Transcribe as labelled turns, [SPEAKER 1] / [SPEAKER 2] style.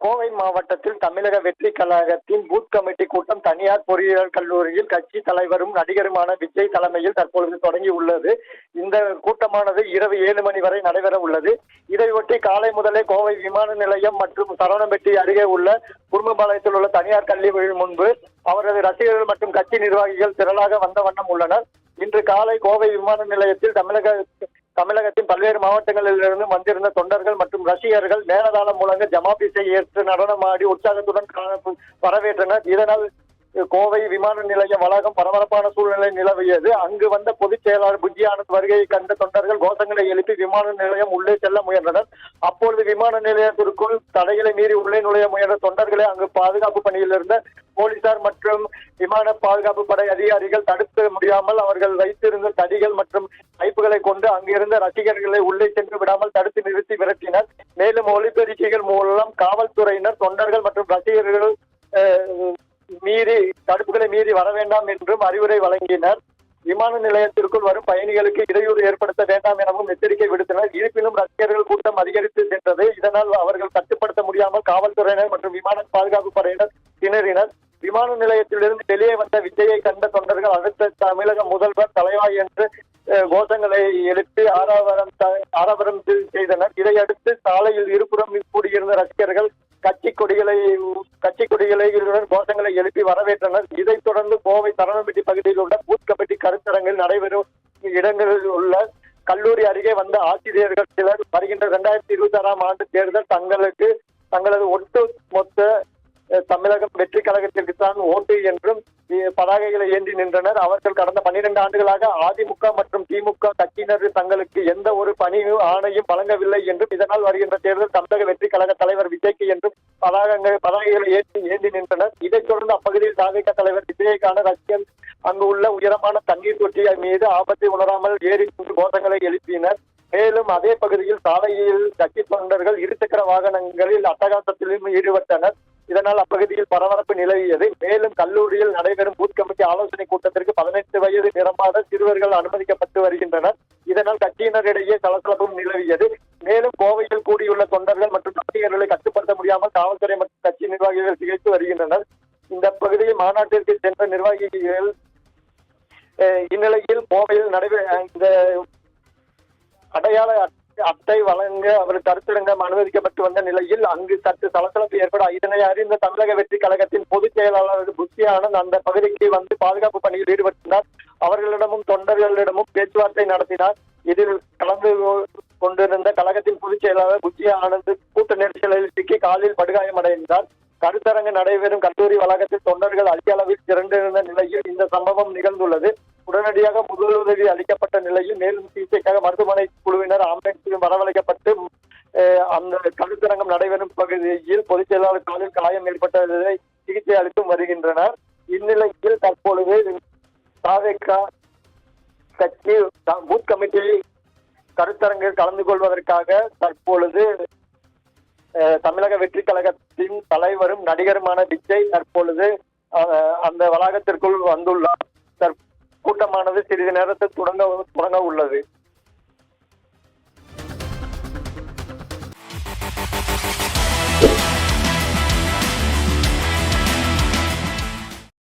[SPEAKER 1] கோவை மாவட்டத்தில் தமிழக வெற்றி கழகத்தின் பூத் கமிட்டி கூட்டம் தனியார் பொறியியல் கல்லூரியில் கட்சி தலைவரும் நடிகருமான விஜய் தலைமையில் தற்பொழுது தொடங்கி உள்ளது. இந்த கூட்டமானது இரவு 7 மணி வரை நடைபெற உள்ளது. இதையொட்டி காலை முதலே கோவை விமான நிலையம் மற்றும் சரவணம்பட்டி அருகே உள்ள குடும்பபாளையத்தில் உள்ள தனியார் கல்லூரி முன்பு அவரது ரசிகர்கள் மற்றும் கட்சி நிர்வாகிகள் திரளாக வந்த வண்ணம் உள்ளனர். இன்று காலை கோவை விமான நிலையத்தில் தமிழகத்தின் பல்வேறு மாவட்டங்களில் இருந்து வந்திருந்த தொண்டர்கள் மற்றும் ரசிகர்கள் மேலதாளம் முழங்க ஜமாபிசை ஏற்று நடனமாடி உற்சாகத்துடன் வரவேற்றனர். இதனால் கோவை விமான நிலைய வளாகம் பரபரப்பான சூழ்நிலை நிலவியது. அங்கு வந்த பொதுச் செயலாளர் புஜ்ஜி ஆனந்த் வருகையை கண்ட தொண்டர்கள் கோஷங்களை எழுப்பி விமான நிலையம் உள்ளே செல்ல முயன்றனர். அப்பொழுது விமான நிலையத்திற்குள் தடைகளை மீறி உள்ளே நுழைய முயன்ற தொண்டர்களை அங்கு பாதுகாப்பு பணியில் இருந்த போலீசார் மற்றும் விமான பாதுகாப்பு படை அதிகாரிகள் தடுக்க முடியாமல் அவர்கள் வைத்திருந்த தடிகள் மற்றும் பைப்புகளை கொண்டு அங்கிருந்த ரசிகர்களை உள்ளே சென்று விடாமல் தடுத்து நிறுத்தி விரட்டினர். மேலும் ஒலிபெருக்கிகள் மூலம் காவல்துறையினர் தொண்டர்கள் மற்றும் ரசிகர்கள் தடுப்புகளை மீறி வர வேண்டாம் என்றும் அறிவுரை வழங்கினர். விமான நிலையத்திற்குள் வரும் பயணிகளுக்கு இடையூறு ஏற்படுத்த வேண்டாம் எனவும் எச்சரிக்கை விடுத்தனர். இருப்பினும் ரசிகர்கள் கூட்டம் அதிகரித்து சென்றது. இதனால் அவர்கள் கட்டுப்படுத்த முடியாமல் காவல்துறையினர் மற்றும் விமான பாதுகாப்பு படையினர் திணறினர். விமான நிலையத்திலிருந்து வெளியே வந்த விஜயை கண்ட தொண்டர்கள் அடுத்த தமிழக முதல்வர் தலைவா என்று கோஷங்களை எழுப்பி ஆரவாரம் செய்தனர். இதையடுத்து சாலையில் இருபுறம் கூடியிருந்த ரசிகர்கள் கட்சி கொடிகளுடன் கோஷங்களை எழுப்பி வரவேற்றனர். இதைத் தொடர்ந்து கோவை சரவணம்பட்டி பகுதியில் உள்ள பூத் கமிட்டி கருத்தரங்கில் நடைபெறும் இடங்களில் உள்ள கல்லூரி அருகே வந்த ஆசிரியர்கள் சிலர் வருகின்ற 2026ஆம் ஆண்டு தேர்தல் தங்களது ஒட்டு மொத்த தமிழகம் வெற்றி கழகத்திற்கு தான் ஓட்டு என்றும் பதாகைகளை ஏந்தி நின்றனர். அவர்கள் கடந்த 12 ஆண்டுகளாக அதிமுக மற்றும் திமுக கட்சியினர் தங்களுக்கு எந்த ஒரு பணியும் ஆணையும் வழங்கவில்லை என்றும் இதனால் வருகின்ற தேர்தல் தமிழக வெற்றி கழக தலைவர் விஜய்க்கு என்றும் பதாகைகளை ஏந்தி நின்றனர். இதைத் தொடர்ந்து அப்பகுதியில் தாவேகா தலைவர் விஜய்க்கான ரசிகர்கள் அங்கு உள்ள உயரமான தண்ணீர் தொட்டியை மீது ஆபத்தை உணராமல் ஏறி நின்று கோஷங்களை எழுப்பினர். மேலும் அதே பகுதியில் சாலையில் கட்சி தொண்டர்கள் இருசக்கர வாகனங்களில் அட்டகாசத்திலும் ஈடுபட்டனர். இதனால் அப்பகுதியில் பரபரப்பு நிலவியது. மேலும் கல்லூரியில் நடைபெறும் பூத் கமிட்டி ஆலோசனை கூட்டத்திற்கு 18 வயது நிரம்பாத சிறுவர்கள் அனுமதிக்கப்பட்டு வருகின்றனர். இதனால் கட்சியினரிடையே சலசலப்பும் நிலவியது. மேலும் கோவையில் கூடியுள்ள தொண்டர்கள் மற்றும் ரசிகர்களை கட்டுப்படுத்த முடியாமல் காவல்துறை மற்றும் கட்சி நிர்வாகிகள் திகைத்து வருகின்றனர். இந்த பகுதியில் மாநாட்டிற்கு சென்ற நிர்வாகிகள் இந்நிலையில் கோவையில் இந்த அடையாள அட்டை வழங்க அவர் கருத்தரங்கம் அனுமதிக்கப்பட்டு வந்த நிலையில் அங்கு சற்று சலசலப்பு ஏற்பட இதனை அறிந்த தமிழக வெற்றி கழகத்தின் பொதுச் செயலாளர் புஜ்ஜி ஆனந்த் அந்த பகுதிக்கு வந்து பாதுகாப்பு பணியில் ஈடுபட்டார். அவர்களிடமும் தொண்டர்களிடமும் பேச்சுவார்த்தை நடத்தினார். இதில் கலந்து கொண்டிருந்த கழகத்தின் பொதுச் செயலாளர் புஜ்ஜி ஆனந்த் கூட்ட நெரிசலில் சிக்கி காலில் படுகாயமடைந்தார். கருத்தரங்கு நடைபெறும் கல்லூரி வளாகத்தில் தொண்டர்கள் அதிக அளவில் திரண்டிருந்த நிலையில் இந்த சம்பவம் நிகழ்ந்துள்ளது. உடனடியாக முதலுதவி அளிக்கப்பட்ட நிலையில் மேலும் சிகிச்சைக்காக மருத்துவமனை குழுவினர் ஆம்புலன்ஸில் வரவழைக்கப்பட்டு அந்த கருத்தரங்கம் நடைபெறும் பகுதியில் பொதுச் செயலாளர் காலில் காயம் ஏற்பட்டதை சிகிச்சை அளித்தும் வருகின்றனர். இந்நிலையில் தற்பொழுது தாவேகா கட்சி பூத் கமிட்டி கருத்தரங்கில் கலந்து கொள்வதற்காக தற்பொழுது தமிழக வெற்றி கழகத்தின் தலைவரும் நடிகருமான விஜய் தற்பொழுது அந்த வளாகத்திற்குள் வந்துள்ளார். கூட்டமானது சிறிது நேரத்தில் தொடங்க உள்ளது.